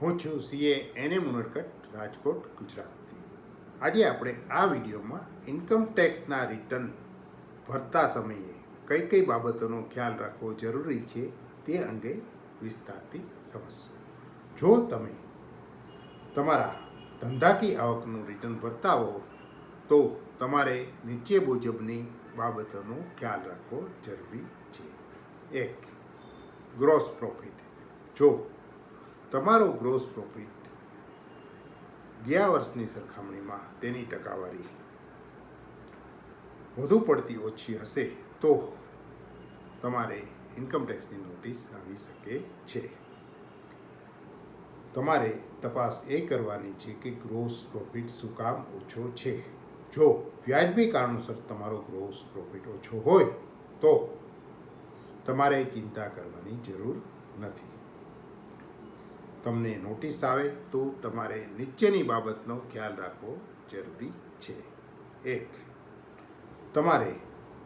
હું છું CA NM Unadkat Rajkot ગુજરાતથી. આજે આપણે આ વિડીયોમાં ઇન્કમ ટેક્સના રિટર્ન ભરતા સમયે કઈ કઈ બાબતોનો ખ્યાલ રાખવો જરૂરી છે તે અંગે વિસ્તારથી સમજશું. જો તમે તમારા ધંધાકી આવકનું રિટર્ન ભરતા હો તો તમારે નીચે મુજબની બાબતોનો ખ્યાલ રાખવો જરૂરી છે. 1. Gross profit. જો તમારો ગ્રોસ પ્રોફિટ ગયા વર્ષની સરખામણીમાં તેની ટકાવારી વધુ પડતી ઓછી હશે તો તમારે ઇન્કમ ટેક્સની નોટિસ આવી શકે છે. તમારે તપાસ એ કરવાની છે કે ગ્રોસ પ્રોફિટ શું કામ ઓછો છે. જો વ્યાજબી કારણોસર તમારો ગ્રોસ પ્રોફિટ ઓછો હોય તો તમારે ચિંતા કરવાની જરૂર નથી. તમને નોટિસ આવે તો તમારે નીચેની બાબતનો ખ્યાલ રાખવો જરૂરી છે. 1. તમારે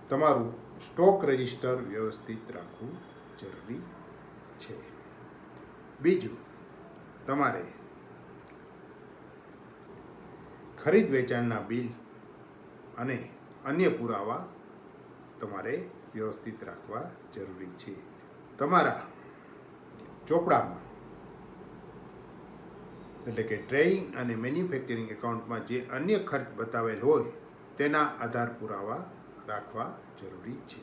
તમારું સ્ટોક રજિસ્ટર વ્યવસ્થિત રાખવું જરૂરી છે. 2. તમારે ખરીદ વેચાણના બિલ અને અન્ય પુરાવા તમારે વ્યવસ્થિત રાખવા જરૂરી છે. તમારા ચોપડામાં એટલે કે ટ્રેડિંગ અને મેન્યુફેક્ચરિંગ એકાઉન્ટમાં જે અન્ય ખર્ચ બતાવેલ હોય તેના આધાર પુરાવા રાખવા જરૂરી છે.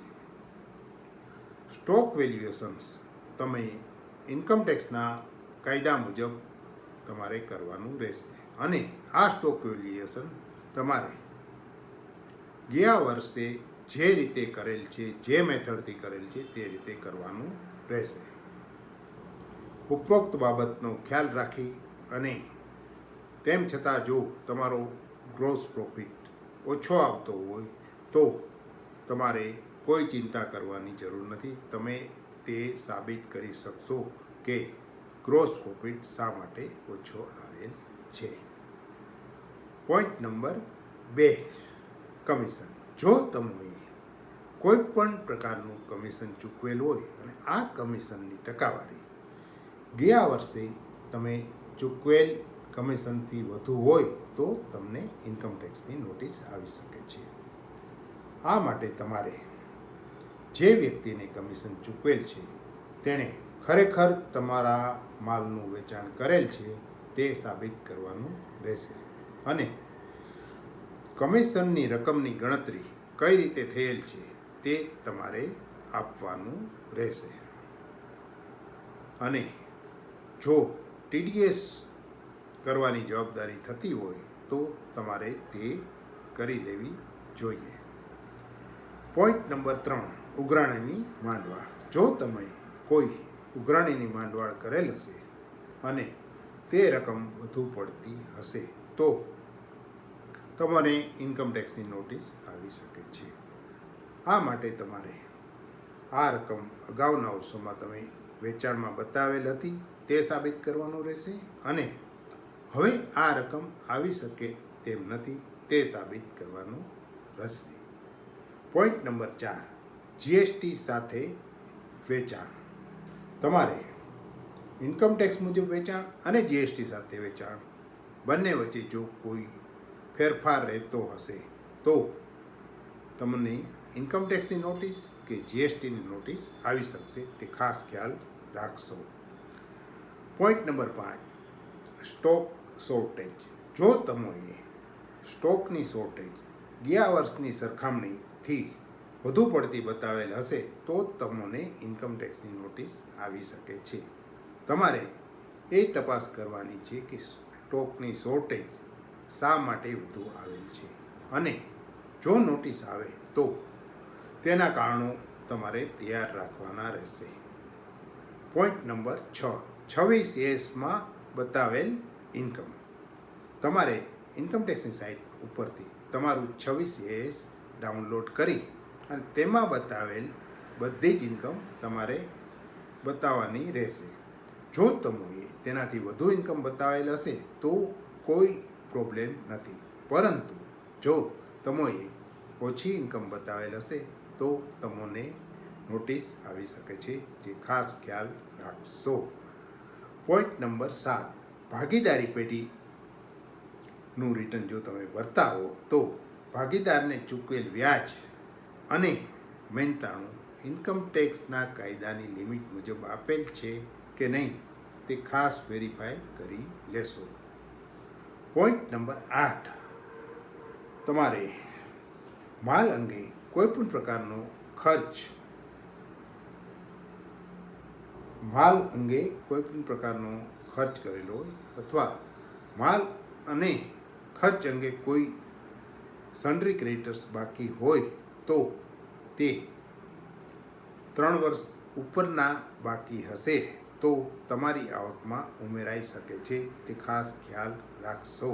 સ્ટોક વેલ્યુએશન્સ તમે ઇન્કમ ટેક્સના કાયદા મુજબ તમારે કરવાનું રહેશે અને આ સ્ટોક વેલ્યુએશન તમારે ગયા વર્ષે જે રીતે કરેલ છે, જે મેથડથી કરેલ છે તે રીતે કરવાનું રહેશે. ઉપરોક્ત બાબતનો ખ્યાલ રાખી અને તેમ છતાં જો તમારો ગ્રોસ પ્રોફિટ ઓછો આવતો હોય તો તમારે કોઈ ચિંતા કરવાની જરૂર નથી. તમે તે સાબિત કરી શકશો કે ગ્રોસ પ્રોફિટ શા માટે ઓછો આવેલ છે. Point number 2. કમિશન. જો તમે કોઈ પણ પ્રકારનું કમિશન ચૂકવેલ હોય અને આ કમિશનની ટકાવારી ગયા વર્ષે તમે ચૂકવેલ કમિશનથી વધુ હોય તો તમને ઇન્કમ ટેક્સની નોટિસ આવી શકે છે. આ માટે તમારે જે વ્યક્તિને કમિશન ચૂકવેલ છે તેણે ખરેખર તમારા માલનું વેચાણ કરેલ છે તે સાબિત કરવાનું રહેશે અને કમિશનની રકમની ગણતરી કઈ રીતે થયેલ છે તે તમારે આપવાનું રહેશે. અને જો TDS કરવાની જવાબદારી થતી હોય તો તમારે તે કરી લેવી જોઈએ. Point number 3. ઉઘરાણીની માંડવાળ. જો તમે કોઈ ઉઘરાણીની માંડવાળ કરેલ હશે અને તે રકમ વધુ પડતી હશે તો તમને ઇન્કમ ટેક્સની નોટિસ આવી શકે છે. આ માટે તમારે આ રકમ અગાઉના વર્ષોમાં તમે વેચાણમાં બતાવેલ હતી તે સાબિત કરવાનું રહેશે અને હવે આ રકમ આવી શકે તેમ નથી તે સાબિત કરવાનું રહેશે. Point number 4. GST સાથે વેચાણ. તમારે ઇન્કમ ટેક્સ મુજબ વેચાણ અને GST સાથે વેચાણ બંને વચ્ચે જો કોઈ ફેરફાર રહેતો હશે તો તમને ઇન્કમ ટેક્સની નોટિસ કે GSTની નોટિસ આવી શકશે તે ખાસ ખ્યાલ રાખશો. Point number 5. Stock shortage. જો તમે સ્ટોકની શોર્ટેજ ગયા વર્ષની સરખામણીથી વધુ પડતી બતાવેલ હશે તો તમને ઇન્કમ ટેક્સની નોટિસ આવી શકે છે. તમારે એ તપાસ કરવાની છે કે સ્ટોકની શોર્ટેજ શા માટે વધુ આવેલ છે અને જો નોટિસ આવે તો તેના કારણો તમારે તૈયાર રાખવાના રહેશે. Point number 6. 26Sમાં બતાવેલ ઇન્કમ. તમારે ઇન્કમ ટેક્સની સાઇટ ઉપરથી તમારું 26S ડાઉનલોડ કરી અને તેમાં બતાવેલ બધી જ ઇન્કમ તમારે બતાવવાની રહેશે. જો તમે તેનાથી વધુ ઇન્કમ બતાવેલ હશે તો કોઈ પ્રોબ્લેમ નથી, પરંતુ જો તમે ઓછી ઇન્કમ બતાવેલ હશે તો તમને નોટિસ આવી શકે છે, જે ખાસ ખ્યાલ રાખશો. પોઈન્ટ નંબર 7, ભાગીદારી પેઢીનું રિટર્ન જો તમે ભરતા હો તો ભાગીદારને ચૂકવેલ વ્યાજ અને મહેનતાણું ઇન્કમ ટેક્સના કાયદાની લિમિટ મુજબ આપેલ છે કે નહીં તે ખાસ વેરીફાઈ કરી લેશો. પોઈન્ટ નંબર 8, તમારે માલ અંગે કોઈપણ પ્રકારનો ખર્ચ કરેલો હોય અથવા માલ અને ખર્ચ અંગે કોઈ સન્ડ્રી ક્રેડિટર્સ બાકી હોય તો તે 3 વર્ષ ઉપરના બાકી હશે તો તમારી આવકમાં ઉમેરાઈ શકે છે, તે ખાસ ખ્યાલ રાખશો.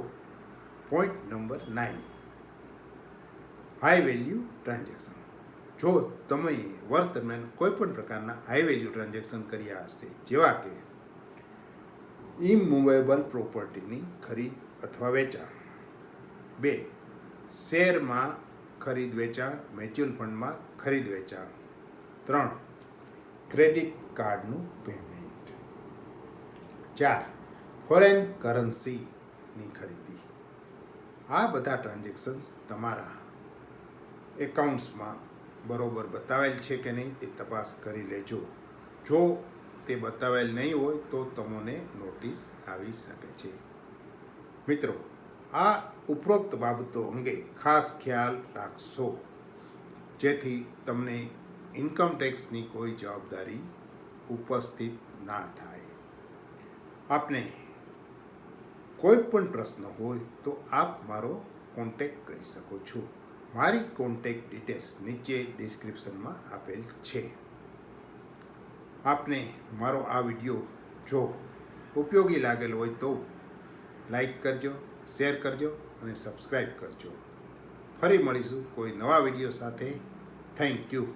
Point number 9, high value transaction. જો તમે વર્ષ દરમિયાન કોઈપણ પ્રકારના હાઈ વેલ્યુ ટ્રાન્ઝેક્શન કર્યા હશે, જેવા કે ઇમૂવેબલ પ્રોપર્ટીની ખરીદ અથવા વેચાણ, 2 શેરમાં ખરીદ વેચાણ, મ્યુચ્યુઅલ ફંડમાં ખરીદ વેચાણ, 3 ક્રેડિટ કાર્ડનું પેમેન્ટ, 4 ફોરેન કરન્સીની ખરીદી. આ બધા ટ્રાન્ઝેક્શન્સ તમારા એકાઉન્ટ્સમાં બરોબર બતાવેલ છે કે નહીં તે તપાસ કરી લેજો. જો તે બતાવેલ નહીં હોય તો તમને નોટિસ આવી શકે છે. મિત્રો, આ ઉપરોક્ત બાબતો અંગે ખાસ ખ્યાલ રાખશો, જેથી તમને ઇન્કમ ટેક્સની કોઈ જવાબદારી ઉપસ્થિત ના થાય. આપને કોઈ પણ પ્રશ્ન હોય તો આપ મારો કોન્ટેક્ટ કરી શકો છો. મારી કોન્ટેક્ટ ડિટેલ્સ નીચે ડિસ્ક્રિપ્શનમાં આપેલ છે. આપને મારો આ વિડીયો જો ઉપયોગી લાગેલ હોય તો લાઈક કરજો, શેર કરજો અને સબસ્ક્રાઈબ કરજો. ફરી મળીશું કોઈ નવા વિડીયો સાથે. Thank you.